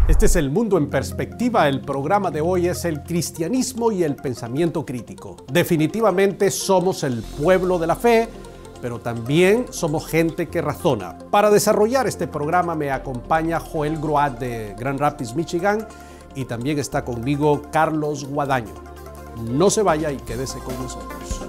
Este es El Mundo en Perspectiva. El programa de hoy es el cristianismo y el pensamiento crítico. Definitivamente somos el pueblo de la fe, pero también somos gente que razona. Para desarrollar este programa me acompaña Joel Groat de Grand Rapids, Michigan, y también está conmigo Carlos Guadaño. No se vaya y quédese con nosotros.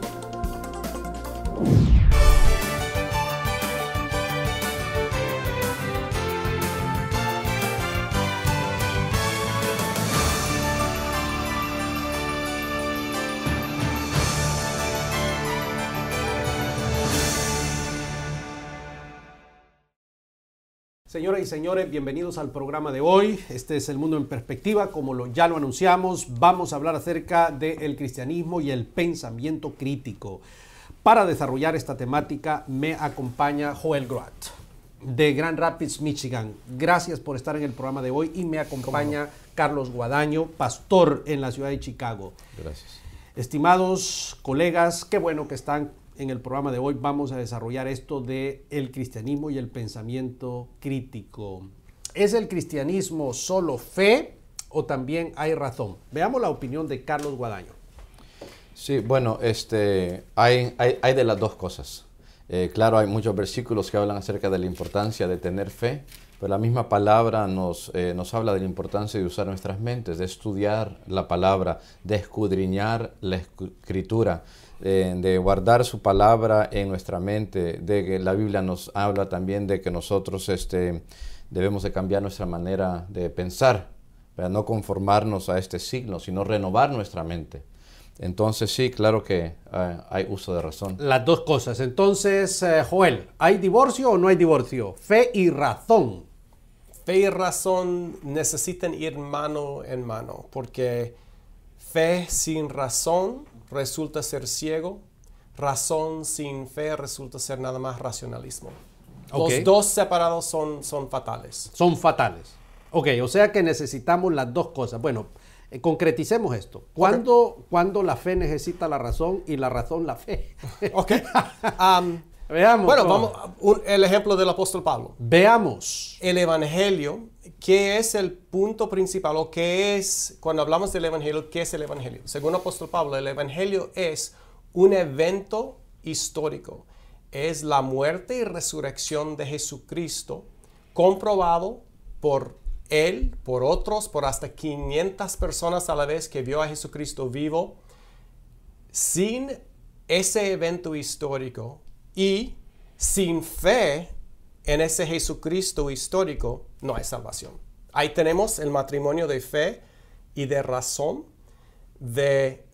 Señoras y señores, bienvenidos al programa de hoy. Este es El Mundo en Perspectiva. Como ya lo anunciamos, vamos a hablar acerca del cristianismo y el pensamiento crítico. Para desarrollar esta temática me acompaña Joel Groat de Grand Rapids, Michigan. Gracias por estar en el programa de hoy. Y me acompaña Carlos Guadaño, pastor en la ciudad de Chicago. Gracias. Estimados colegas, qué bueno que están en el programa de hoy. Vamos a desarrollar esto de el cristianismo y el pensamiento crítico. ¿Es el cristianismo solo fe o también hay razón? Veamos la opinión de Carlos Guadaño. Sí, bueno, hay de las dos cosas. Claro, hay muchos versículos que hablan acerca de la importancia de tener fe, pero la misma palabra nos habla de la importancia de usar nuestras mentes, de estudiar la palabra, de escudriñar la escritura, de guardar su palabra en nuestra mente, de que la Biblia nos habla también de que nosotros debemos de cambiar nuestra manera de pensar, para no conformarnos a este siglo, sino renovar nuestra mente. Entonces sí, claro que hay uso de razón. Las dos cosas. Entonces, Joel, ¿hay divorcio o no hay divorcio? Fe y razón. Fe y razón necesitan ir mano en mano, porque fe sin razón resulta ser ciego, razón sin fe resulta ser nada más racionalismo. Okay. Los dos separados son fatales. Son fatales. Ok, o sea que necesitamos las dos cosas. Bueno, concreticemos esto. ¿Cuándo la fe necesita la razón y la razón la fe? Ok. Veamos. Bueno, vamos el ejemplo del apóstol Pablo. Veamos. El evangelio, ¿qué es el punto principal? ¿O qué es, cuando hablamos del evangelio, qué es el evangelio? Según el apóstol Pablo, el evangelio es un evento histórico. Es la muerte y resurrección de Jesucristo, comprobado por él, por otros, por hasta 500 personas a la vez que vio a Jesucristo vivo. Sin ese evento histórico y sin fe en ese Jesucristo histórico, no hay salvación. Ahí tenemos el matrimonio de fe y de razón, de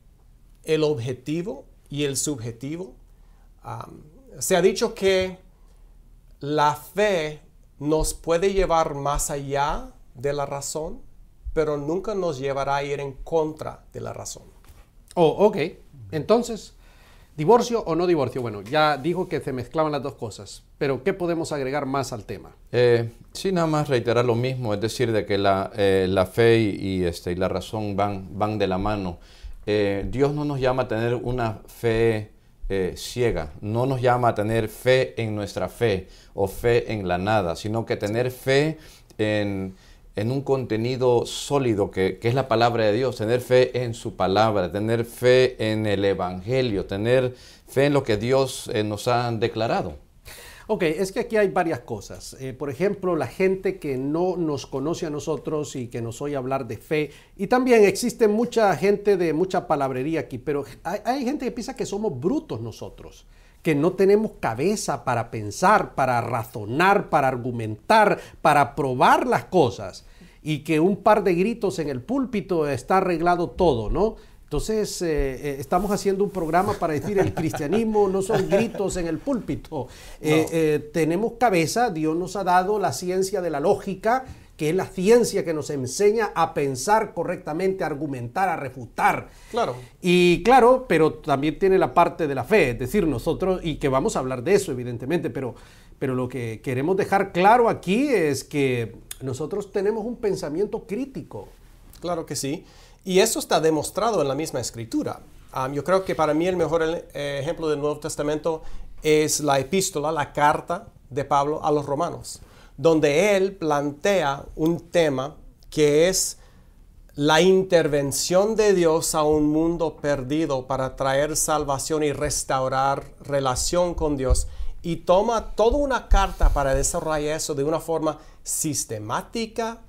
el objetivo y el subjetivo. Se ha dicho que la fe nos puede llevar más allá de la razón, pero nunca nos llevará a ir en contra de la razón. Oh, ok. Entonces, ¿divorcio o no divorcio? Bueno, ya dijo que se mezclaban las dos cosas, pero ¿qué podemos agregar más al tema? Sí, nada más reiterar lo mismo, es decir, de que la fe y la razón van de la mano. Dios no nos llama a tener una fe ciega, no nos llama a tener fe en nuestra fe o fe en la nada, sino que tener fe en un contenido sólido que es la palabra de Dios, tener fe en su palabra, tener fe en el evangelio, tener fe en lo que Dios nos ha declarado. Ok, es que aquí hay varias cosas. Por ejemplo, la gente que no nos conoce a nosotros y que nos oye hablar de fe, y también existe mucha gente de mucha palabrería aquí, pero hay gente que piensa que somos brutos nosotros, que no tenemos cabeza para pensar, para razonar, para argumentar, para probar las cosas, y que un par de gritos en el púlpito está arreglado todo, ¿no? Entonces, estamos haciendo un programa para decir el cristianismo no son gritos en el púlpito. Tenemos cabeza, Dios nos ha dado la ciencia de la lógica, que es la ciencia que nos enseña a pensar correctamente, a argumentar, a refutar. Claro. Y claro, pero también tiene la parte de la fe, es decir, nosotros, y que vamos a hablar de eso evidentemente, pero lo que queremos dejar claro aquí es que nosotros tenemos un pensamiento crítico. Claro que sí. Y eso está demostrado en la misma escritura. Yo creo que para mí el mejor ejemplo del Nuevo Testamento es la epístola, la carta de Pablo a los romanos, donde él plantea un tema que es la intervención de Dios a un mundo perdido para traer salvación y restaurar relación con Dios. Y toma toda una carta para desarrollar eso de una forma sistemática,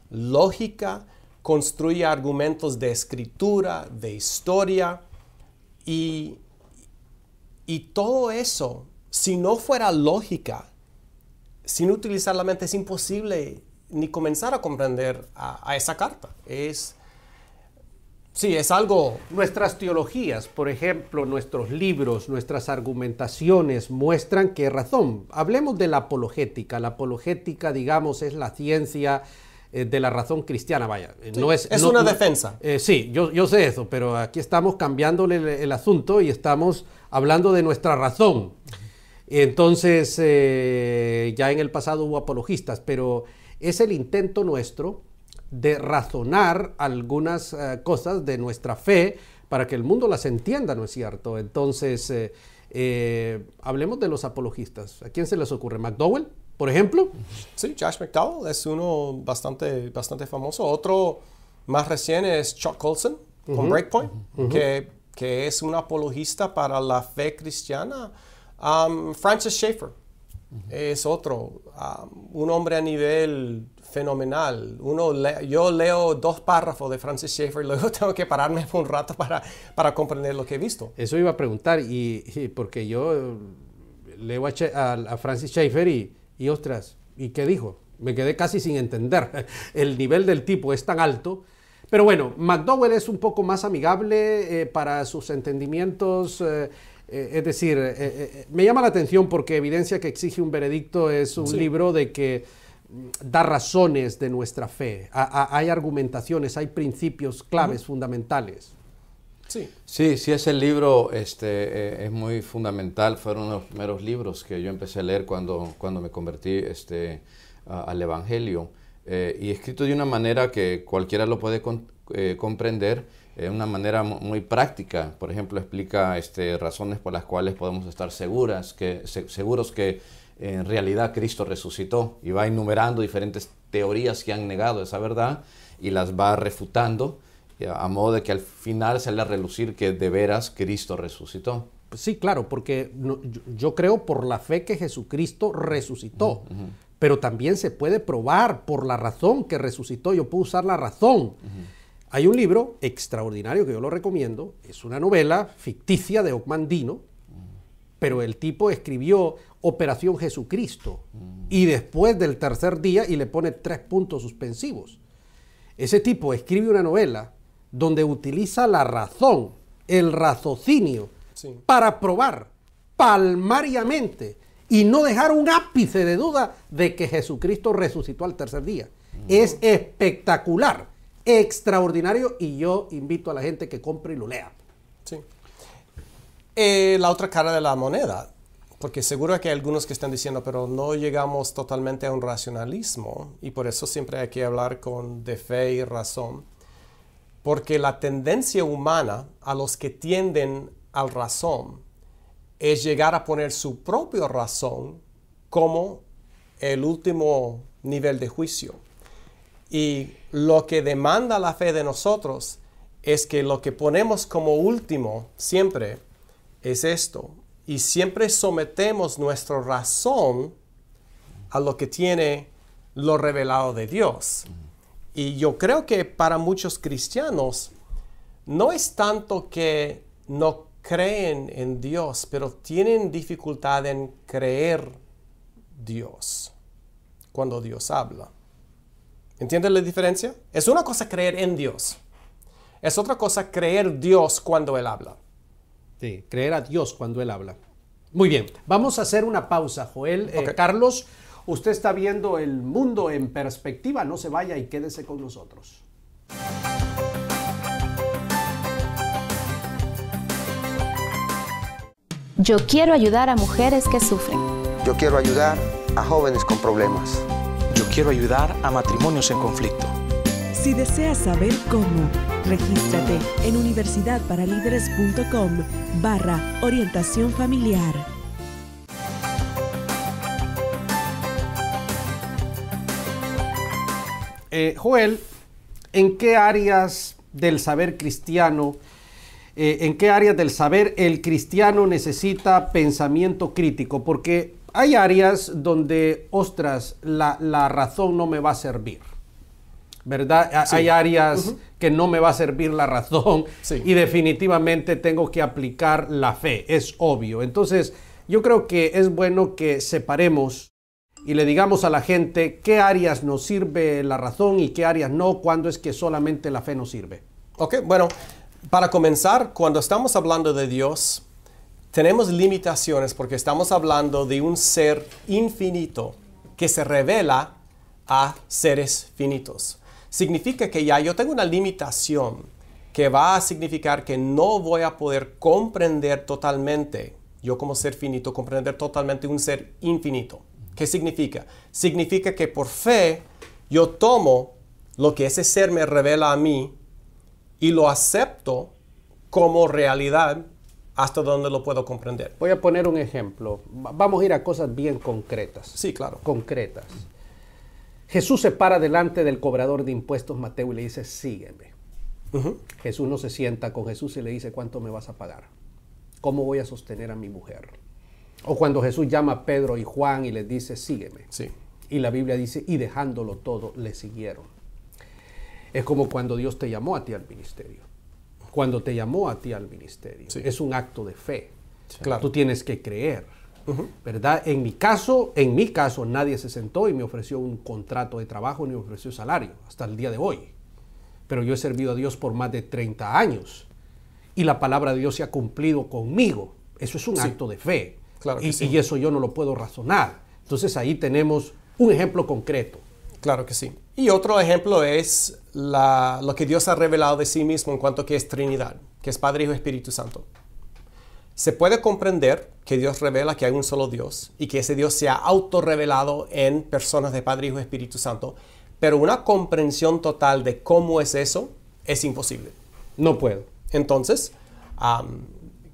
lógica, construye argumentos de escritura, de historia, y todo eso, si no fuera lógica, sin utilizar la mente, es imposible ni comenzar a comprender a esa carta. Sí, es algo... Nuestras teologías, por ejemplo, nuestros libros, nuestras argumentaciones muestran que razón. Hablemos de la apologética. La apologética, digamos, es la ciencia de la razón cristiana, vaya. Sí, no es una defensa. Sí, yo sé eso, pero aquí estamos cambiándole el asunto y estamos hablando de nuestra razón. Entonces, ya en el pasado hubo apologistas, pero es el intento nuestro de razonar algunas cosas de nuestra fe para que el mundo las entienda, ¿no es cierto? Entonces, hablemos de los apologistas. ¿A quién se les ocurre? ¿McDowell, por ejemplo? Sí, Josh McDowell es uno bastante famoso. Otro más reciente es Chuck Colson con Breakpoint, que es un apologista para la fe cristiana. Francis Schaeffer es otro, un hombre a nivel fenomenal. Yo leo 2 párrafos de Francis Schaeffer y luego tengo que pararme un rato para comprender lo que he visto. Eso iba a preguntar, y porque yo leo a Francis Schaeffer y ostras, ¿y qué dijo? Me quedé casi sin entender. El nivel del tipo es tan alto. Pero bueno, McDowell es un poco más amigable para sus entendimientos. Es decir, me llama la atención porque Evidencia que exige un veredicto es un libro de que da razones de nuestra fe. Hay argumentaciones, hay principios claves fundamentales. Sí, ese libro es muy fundamental. Fueron uno de los primeros libros que yo empecé a leer cuando me convertí al Evangelio. Y escrito de una manera que cualquiera lo puede comprender, una manera muy práctica. Por ejemplo, explica razones por las cuales podemos estar seguros que en realidad Cristo resucitó, y va enumerando diferentes teorías que han negado esa verdad y las va refutando, a modo de que al final sale a relucir que de veras Cristo resucitó. Sí, claro, porque yo creo por la fe que Jesucristo resucitó, pero también se puede probar por la razón que resucitó. Yo puedo usar la razón. Hay un libro extraordinario que yo lo recomiendo, es una novela ficticia de Ockman Dino, pero el tipo escribió Operación Jesucristo y después del tercer día y le pone 3 puntos suspensivos. Ese tipo escribe una novela donde utiliza la razón, el raciocinio, para probar palmariamente y no dejar un ápice de duda de que Jesucristo resucitó al tercer día. Es espectacular, extraordinario, y yo invito a la gente que compre y lo lea. Sí. La otra cara de la moneda, porque seguro que hay algunos que están diciendo, pero no llegamos totalmente a un racionalismo, y por eso siempre hay que hablar de fe y razón, porque la tendencia humana a los que tienden al razón es llegar a poner su propia razón como el último nivel de juicio. Y lo que demanda la fe de nosotros es que lo que ponemos como último siempre es esto. Y siempre sometemos nuestra razón a lo que tiene lo revelado de Dios. Y yo creo que para muchos cristianos no es tanto que no creen en Dios, pero tienen dificultad en creer Dios cuando Dios habla. ¿Entienden la diferencia? Es una cosa creer en Dios. Es otra cosa creer Dios cuando Él habla. Sí, creer a Dios cuando Él habla. Muy bien, vamos a hacer una pausa, Joel. Okay. Carlos, usted está viendo el mundo en perspectiva. No se vaya y quédese con nosotros. Yo quiero ayudar a mujeres que sufren. Yo quiero ayudar a jóvenes con problemas. Yo quiero ayudar a matrimonios en conflicto. Si deseas saber cómo, regístrate en universidadparalíderes.com/orientación familiar. Joel, ¿en qué áreas del saber cristiano, en qué áreas del saber el cristiano necesita pensamiento crítico? Porque hay áreas donde, ostras, la razón no me va a servir, ¿verdad? Sí. Hay áreas que no me va a servir la razón y definitivamente tengo que aplicar la fe, es obvio. Entonces, yo creo que es bueno que separemos y le digamos a la gente qué áreas nos sirve la razón y qué áreas no, cuando es que solamente la fe nos sirve. Ok, bueno, para comenzar, cuando estamos hablando de Dios, tenemos limitaciones porque estamos hablando de un ser infinito que se revela a seres finitos. Significa que ya yo tengo una limitación que va a significar que no voy a poder comprender totalmente, yo como ser finito, comprender totalmente un ser infinito. ¿Qué significa? Significa que por fe yo tomo lo que ese ser me revela a mí y lo acepto como realidad hasta donde lo puedo comprender. Voy a poner un ejemplo. Vamos a ir a cosas bien concretas. Sí, claro. Concretas. Jesús se para delante del cobrador de impuestos, Mateo, y le dice, sígueme. Jesús no se sienta con Jesús y le dice, ¿cuánto me vas a pagar? ¿Cómo voy a sostener a mi mujer? O cuando Jesús llama a Pedro y Juan y les dice, sígueme. Sí. Y la Biblia dice, y dejándolo todo, le siguieron. Es como cuando Dios te llamó a ti al ministerio. Cuando te llamó a ti al ministerio. Sí. Es un acto de fe. Sí. Claro. Tú tienes que creer. ¿Verdad? En mi caso, nadie se sentó y me ofreció un contrato de trabajo ni me ofreció salario hasta el día de hoy. Pero yo he servido a Dios por más de 30 años y la palabra de Dios se ha cumplido conmigo. Eso es un acto de fe. Claro y eso yo no lo puedo razonar. Entonces ahí tenemos un ejemplo concreto. Claro que sí. Y otro ejemplo es lo que Dios ha revelado de sí mismo en cuanto a que es Trinidad, que es Padre, Hijo y Espíritu Santo. Se puede comprender que Dios revela que hay un solo Dios y que ese Dios se ha autorrevelado en personas de Padre, Hijo y Espíritu Santo, pero una comprensión total de cómo es eso es imposible. No puedo. Entonces,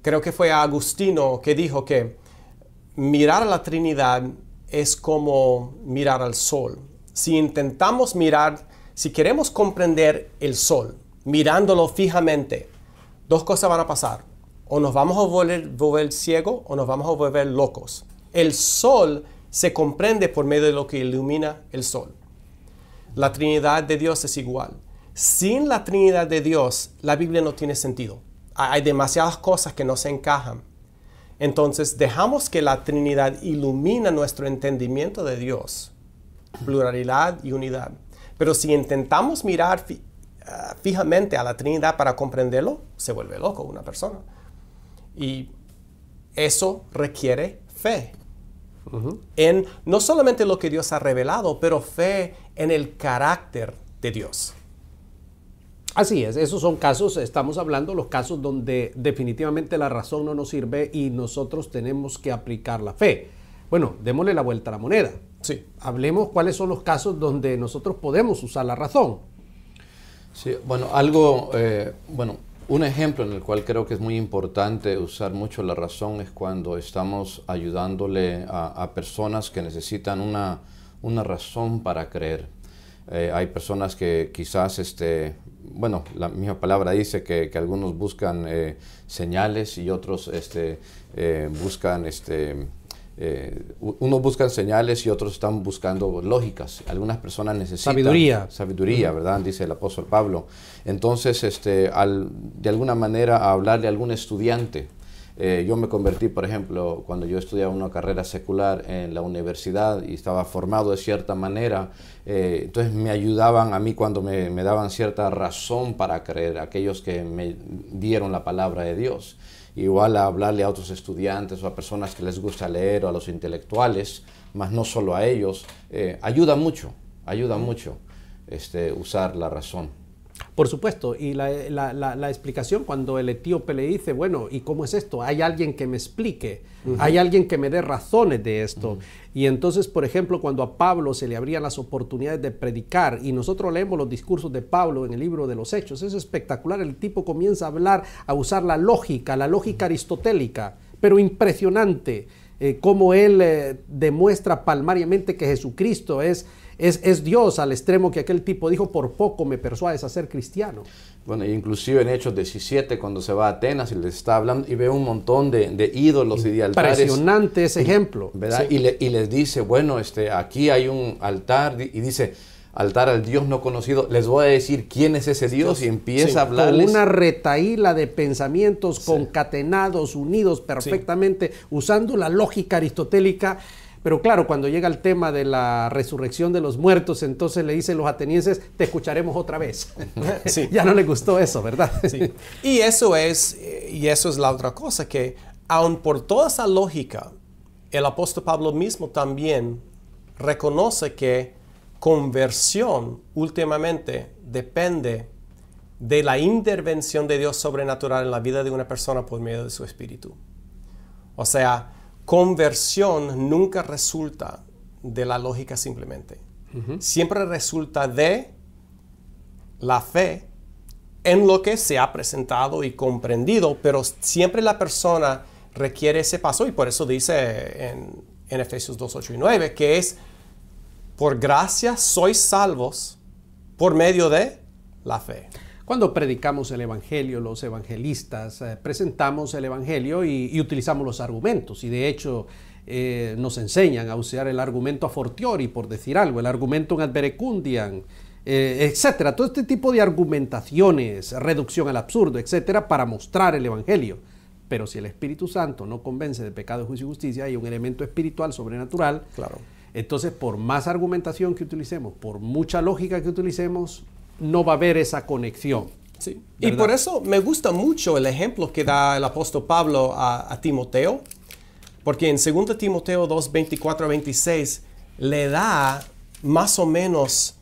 creo que fue Agustino que dijo que mirar a la Trinidad es como mirar al sol. Si intentamos si queremos comprender el sol, mirándolo fijamente, dos cosas van a pasar. O nos vamos a volver ciegos o nos vamos a volver locos. El sol se comprende por medio de lo que ilumina el sol. La Trinidad de Dios es igual. Sin la Trinidad de Dios, la Biblia no tiene sentido. Hay demasiadas cosas que no se encajan. Entonces, dejamos que la Trinidad ilumina nuestro entendimiento de Dios. Pluralidad y unidad. Pero si intentamos mirar fijamente a la Trinidad para comprenderlo, se vuelve loco una persona. Y eso requiere fe. En no solamente lo que Dios ha revelado, pero fe en el carácter de Dios. Así es, esos son casos, estamos hablando los casos donde definitivamente la razón no nos sirve y nosotros tenemos que aplicar la fe. Bueno, démosle la vuelta a la moneda. Sí. Hablemos cuáles son los casos donde nosotros podemos usar la razón. Sí, bueno, un ejemplo en el cual creo que es muy importante usar mucho la razón es cuando estamos ayudándole a personas que necesitan una razón para creer. Hay personas que quizás, la misma palabra dice que algunos buscan señales y otros buscan, unos buscan señales y otros están buscando lógicas. Algunas personas necesitan sabiduría, ¿verdad? Dice el apóstol Pablo. Entonces, de alguna manera, a hablarle a algún estudiante. Yo me convertí, por ejemplo, cuando yo estudiaba una carrera secular en la universidad y estaba formado de cierta manera, entonces me ayudaban a mí cuando me daban cierta razón para creer, aquellos que me dieron la palabra de Dios. Igual a hablarle a otros estudiantes o a personas que les gusta leer o a los intelectuales, más no solo a ellos, ayuda mucho usar la razón. Por supuesto, y la explicación cuando el etíope le dice, bueno, ¿y cómo es esto? Hay alguien que me explique, hay alguien que me dé razones de esto. Y entonces, por ejemplo, cuando a Pablo se le abrían las oportunidades de predicar, y nosotros leemos los discursos de Pablo en el libro de los Hechos, es espectacular, el tipo comienza a hablar, a usar la lógica aristotélica, pero impresionante. cómo él demuestra palmariamente que Jesucristo es Dios, al extremo que aquel tipo dijo, por poco me persuades a ser cristiano. Bueno, inclusive en Hechos 17, cuando se va a Atenas y les está hablando y ve un montón de ídolos y de altares. Impresionante ese ejemplo. ¿Verdad? Sí. Y les dice, bueno, aquí hay un altar, y dice, altar al Dios no conocido. Les voy a decir quién es ese Dios, y empieza a hablarles. Con una retahíla de pensamientos concatenados, unidos perfectamente, usando la lógica aristotélica. Pero claro, cuando llega el tema de la resurrección de los muertos, entonces le dicen los atenienses, te escucharemos otra vez. Sí. Ya no le gustó eso, ¿verdad? Sí. Y eso es la otra cosa, que aun por toda esa lógica, el apóstol Pablo mismo también reconoce que conversión últimamente depende de la intervención de Dios sobrenatural en la vida de una persona por medio de su espíritu. O sea, conversión nunca resulta de la lógica simplemente. Siempre resulta de la fe en lo que se ha presentado y comprendido, pero siempre la persona requiere ese paso, y por eso dice en Efesios 2, 8 y 9, que es por gracia sois salvos por medio de la fe. Cuando predicamos el Evangelio, los evangelistas presentamos el Evangelio y utilizamos los argumentos. Y de hecho nos enseñan a usar el argumento a fortiori, por decir algo, el argumento ad verecundiam, etcétera. Todo este tipo de argumentaciones, reducción al absurdo, etcétera, para mostrar el Evangelio. Pero si el Espíritu Santo no convence de pecado, juicio y justicia, hay un elemento espiritual, sobrenatural. Claro. Entonces, por más argumentación que utilicemos, por mucha lógica que utilicemos, no va a haber esa conexión. Sí. Y por eso me gusta mucho el ejemplo que da el apóstol Pablo a Timoteo, porque en 2 Timoteo 2, 24 a 26 le da más o menos,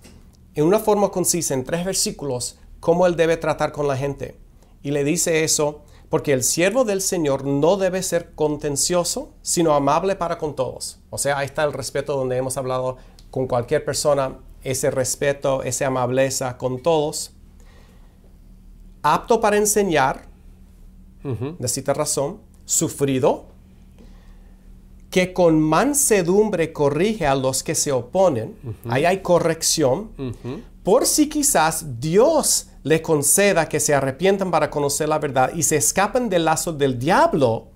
en una forma concisa, en 3 versículos, cómo él debe tratar con la gente. Y le dice eso porque el siervo del Señor no debe ser contencioso, sino amable para con todos. O sea, ahí está el respeto donde hemos hablado con cualquier persona, ese respeto, esa amableza con todos. Apto para enseñar, necesita razón, sufrido, que con mansedumbre corrige a los que se oponen. Ahí hay corrección. Por si quizás Dios le conceda que se arrepientan para conocer la verdad y se escapen del lazo del diablo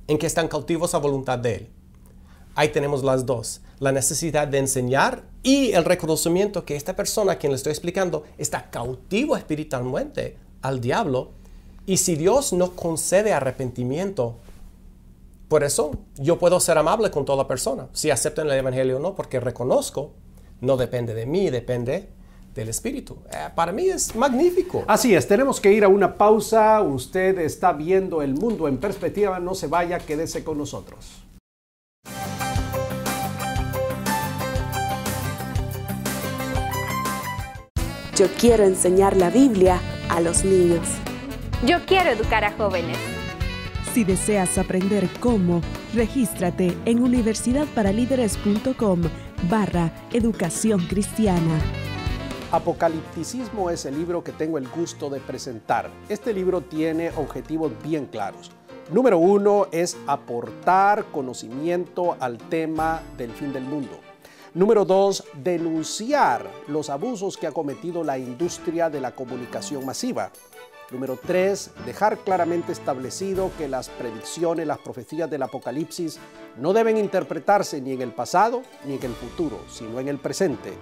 en que están cautivos a voluntad de él. Ahí tenemos las dos. La necesidad de enseñar y el reconocimiento que esta persona a quien le estoy explicando está cautivo espiritualmente al diablo. Y si Dios no concede arrepentimiento, por eso yo puedo ser amable con toda persona, si aceptan el Evangelio o no, porque reconozco, no depende de mí, depende del Espíritu. Para mí es magnífico. Así es, tenemos que ir a una pausa. Usted está viendo El Mundo en Perspectiva. No se vaya, quédese con nosotros. Yo quiero enseñar la Biblia a los niños. Yo quiero educar a jóvenes. Si deseas aprender cómo, regístrate en universidadparalíderes.com/educación cristiana. Apocalipticismo es el libro que tengo el gusto de presentar. Este libro tiene objetivos bien claros. Número 1 es aportar conocimiento al tema del fin del mundo. Número 2, denunciar los abusos que ha cometido la industria de la comunicación masiva. Número 3, dejar claramente establecido que las predicciones, las profecías del Apocalipsis no deben interpretarse ni en el pasado ni en el futuro, sino en el presente.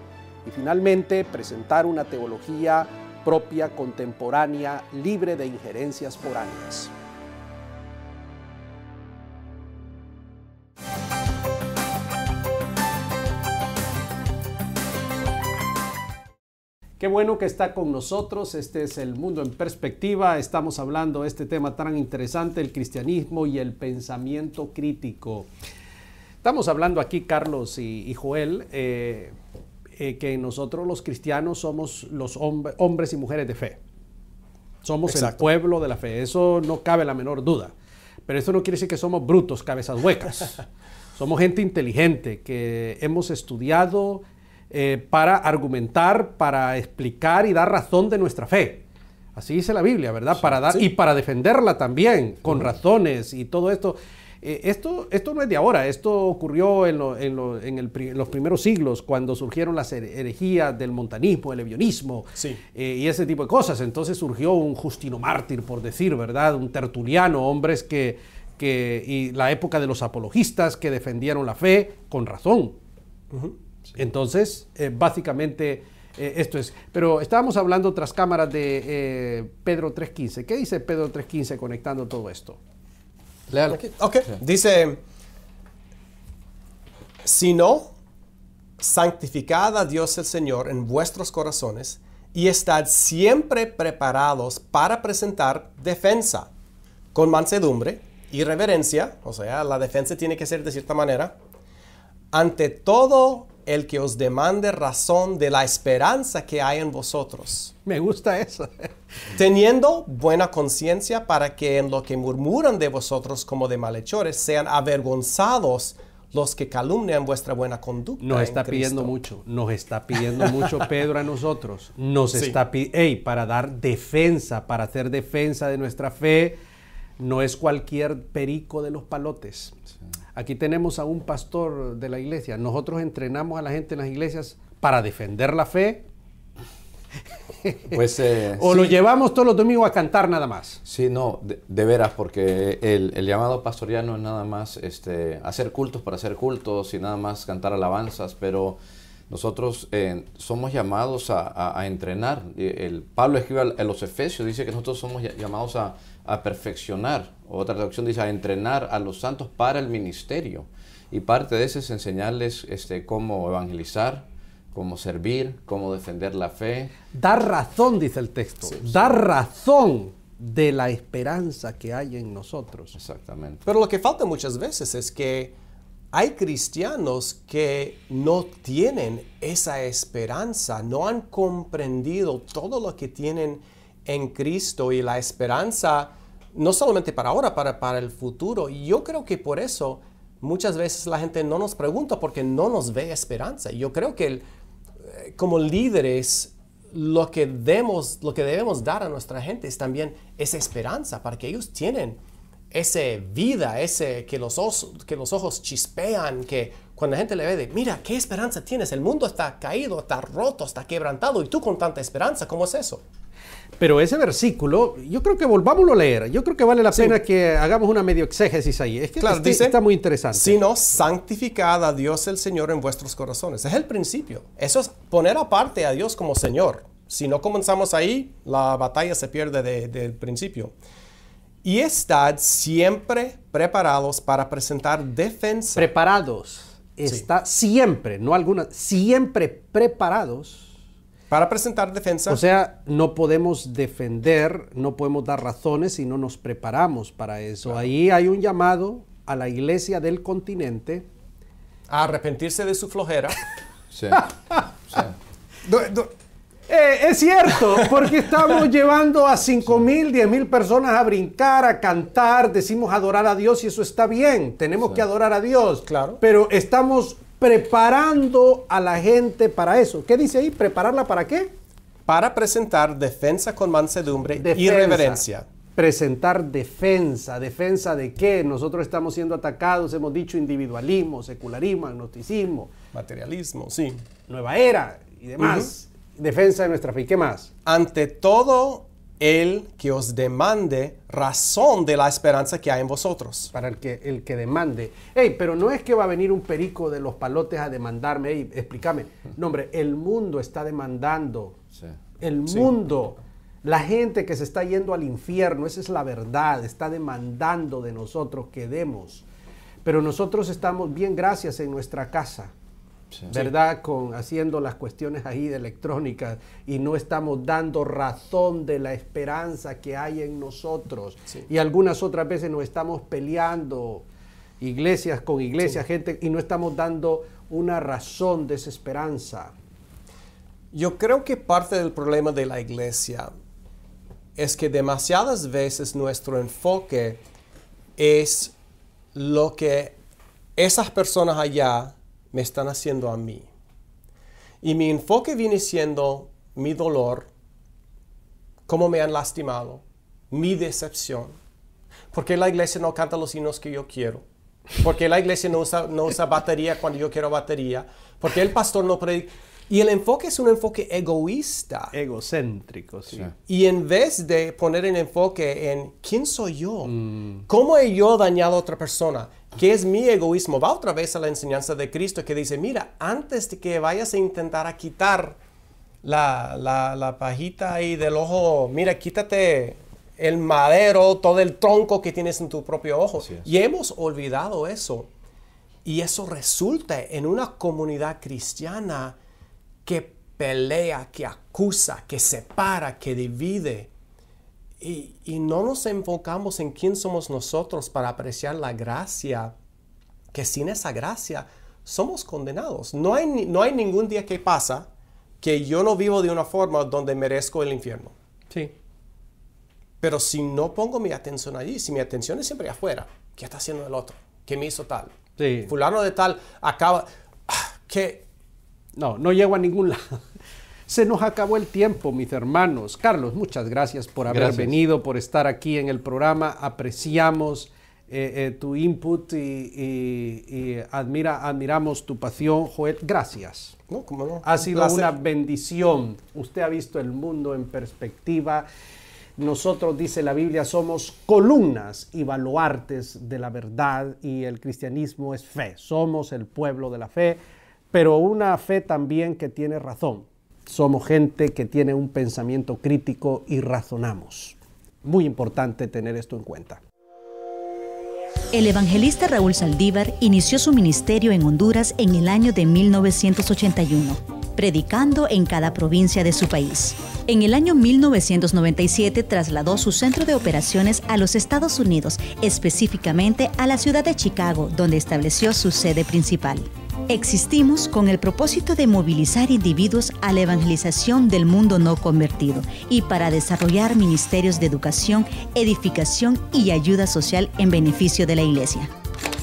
Y finalmente, presentar una teología propia, contemporánea, libre de injerencias foráneas. Qué bueno que está con nosotros. Este es El Mundo en Perspectiva. Estamos hablando de este tema tan interesante, el cristianismo y el pensamiento crítico. Estamos hablando aquí, Carlos y Joel, que nosotros los cristianos somos los hombres y mujeres de fe. Somos el pueblo de la fe. Eso no cabe la menor duda. Pero eso no quiere decir que somos brutos, cabezas huecas. Somos gente inteligente que hemos estudiado para argumentar, para explicar y dar razón de nuestra fe. Así dice la Biblia, ¿verdad? Sí, para dar, sí. Y para defenderla también, con razones y todo esto. Esto no es de ahora, esto ocurrió en los primeros siglos, cuando surgieron las herejías del montanismo, el ebionismo, Sí. y ese tipo de cosas. Entonces surgió un Justino Mártir, por decir, ¿verdad? Un Tertuliano, hombres y la época de los apologistas que defendieron la fe con razón. Entonces, básicamente, esto es. Pero estábamos hablando tras cámaras de Pedro 3.15. ¿Qué dice Pedro 3.15 conectando todo esto? Léalo. Ok, dice, sino santificad a Dios el Señor en vuestros corazones y estad siempre preparados para presentar defensa con mansedumbre y reverencia, o sea, la defensa tiene que ser de cierta manera, ante todo el que os demande razón de la esperanza que hay en vosotros, Me gusta eso. teniendo buena conciencia para que en lo que murmuran de vosotros como de malhechores sean avergonzados los que calumnian vuestra buena conducta. Nos en está pidiendo Cristo. nos está pidiendo mucho Pedro a nosotros. Nos Sí. está para dar defensa, para hacer defensa de nuestra fe, no es cualquier perico de los palotes. Aquí tenemos a un pastor de la iglesia. Nosotros entrenamos a la gente en las iglesias para defender la fe. Pues, O sí. lo llevamos todos los domingos a cantar nada más. Sí, no, de veras, porque el llamado pastoral no es nada más hacer cultos para hacer cultos y nada más cantar alabanzas, pero nosotros somos llamados a entrenar. Pablo escribe a los Efesios, dice que nosotros somos llamados a perfeccionar. Otra traducción dice a entrenar a los santos para el ministerio. Y parte de eso es enseñarles cómo evangelizar, cómo servir, cómo defender la fe. Dar razón, dice el texto. Dar razón de la esperanza que hay en nosotros. Exactamente. Pero lo que falta muchas veces es que hay cristianos que no tienen esa esperanza, no han comprendido todo lo que tienen en Cristo y la esperanza, no solamente para ahora, para el futuro. Y yo creo que por eso muchas veces la gente no nos pregunta porque no nos ve esperanza. Yo creo que como líderes lo que debemos dar a nuestra gente es también esa esperanza para que ellos tienen esa vida, que los ojos chispean, que cuando la gente le ve, mira, ¿qué esperanza tienes? El mundo está caído, está roto, está quebrantado, y tú con tanta esperanza, ¿cómo es eso? Pero ese versículo, yo creo que volvámoslo a leer. Yo creo que vale la pena que hagamos una medio exégesis ahí. Es que Claro, dice, está muy interesante. Sino santificad a Dios el Señor en vuestros corazones. Es el principio. Eso es poner aparte a Dios como Señor. Si no comenzamos ahí, la batalla se pierde del principio. Y estad siempre preparados para presentar defensa. Preparados. Está siempre, no algunas, siempre preparados. Para presentar defensa. O sea, no podemos defender, no podemos dar razones si no nos preparamos para eso. Claro. Ahí hay un llamado a la iglesia del continente a arrepentirse de su flojera. Sí. Es cierto, porque estamos llevando a 5,000, 10,000 personas a brincar, a cantar, decimos adorar a Dios y eso está bien, tenemos que adorar a Dios, claro. Pero estamos preparando a la gente para eso. ¿Qué dice ahí? ¿Prepararla para qué? Para presentar defensa con mansedumbre y reverencia. Presentar defensa. ¿Defensa de qué? Nosotros estamos siendo atacados, hemos dicho individualismo, secularismo, agnosticismo. Materialismo, sí. Nueva era y demás. Defensa de nuestra fe. ¿Qué más? Ante todo el que os demande razón de la esperanza que hay en vosotros. Para el que demande. Pero no es que va a venir un perico de los palotes a demandarme. Explícame. No, hombre, el mundo está demandando. Sí. El mundo. La gente que se está yendo al infierno, esa es la verdad, está demandando de nosotros que demos. Pero nosotros estamos bien, gracias, en nuestra casa. Sí. ¿Verdad? Haciendo las cuestiones ahí de electrónica y no estamos dando razón de la esperanza que hay en nosotros. Sí. Y algunas otras veces nos estamos peleando, iglesias con iglesias, gente, y no estamos dando una razón de esa esperanza. Yo creo que parte del problema de la iglesia es que demasiadas veces nuestro enfoque es lo que esas personas allá me están haciendo a mí. Y mi enfoque viene siendo mi dolor, cómo me han lastimado, mi decepción. ¿Por qué la iglesia no canta los himnos que yo quiero? porque la iglesia no usa batería cuando yo quiero batería, porque el pastor no predica. Y el enfoque es un enfoque egoísta. Egocéntrico, sí. Y en vez de poner el enfoque en ¿quién soy yo? ¿Cómo he yo dañado a otra persona? ¿Qué es mi egoísmo? Va otra vez a la enseñanza de Cristo que dice, mira, antes de que vayas a intentar a quitar la pajita ahí del ojo, mira, quítate el madero, todo el tronco que tienes en tu propio ojo. Y hemos olvidado eso. Y eso resulta en una comunidad cristiana que pelea, que acusa, que separa, que divide. Y no nos enfocamos en quién somos nosotros para apreciar la gracia, que sin esa gracia somos condenados. No hay ningún día que pasa que yo no vivo de una forma donde merezco el infierno. Sí. Pero si no pongo mi atención allí, si mi atención es siempre afuera, ¿qué está haciendo el otro? ¿Qué me hizo tal? Sí. Fulano de tal acaba... ¿Qué? No llego a ningún lado. Se nos acabó el tiempo, mis hermanos. Carlos, muchas gracias por haber venido, por estar aquí en el programa. Apreciamos tu input y admiramos tu pasión. Joel, gracias. No, ¿cómo no? Ha sido una bendición. Usted ha visto el mundo en perspectiva. Nosotros, dice la Biblia, somos columnas y baluartes de la verdad, y el cristianismo es fe. Somos el pueblo de la fe, pero una fe también que tiene razón. Somos gente que tiene un pensamiento crítico y razonamos. Muy importante tener esto en cuenta. El evangelista Raúl Saldívar inició su ministerio en Honduras en el año de 1981, predicando en cada provincia de su país. En el año 1997 trasladó su centro de operaciones a los Estados Unidos, específicamente a la ciudad de Chicago, donde estableció su sede principal. Existimos con el propósito de movilizar individuos a la evangelización del mundo no convertido y para desarrollar ministerios de educación, edificación y ayuda social en beneficio de la Iglesia.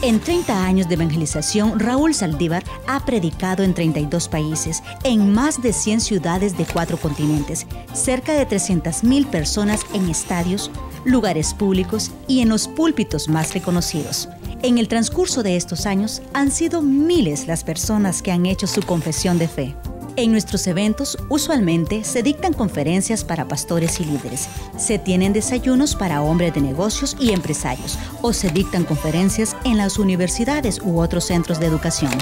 En 30 años de evangelización, Raúl Saldívar ha predicado en 32 países, en más de 100 ciudades de 4 continentes, cerca de 300,000 personas en estadios, lugares públicos y en los púlpitos más reconocidos. En el transcurso de estos años, han sido miles las personas que han hecho su confesión de fe. En nuestros eventos, usualmente se dictan conferencias para pastores y líderes, se tienen desayunos para hombres de negocios y empresarios, o se dictan conferencias en las universidades u otros centros de educación.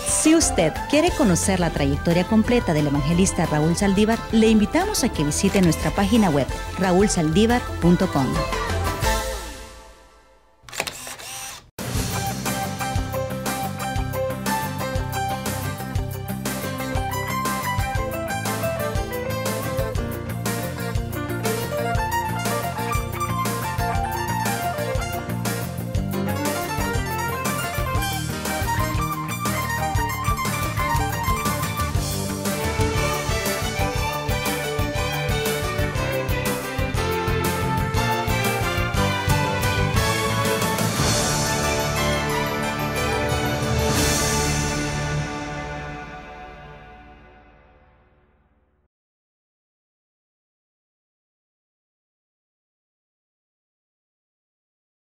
Si usted quiere conocer la trayectoria completa del evangelista Raúl Saldívar, le invitamos a que visite nuestra página web, raulsaldívar.com.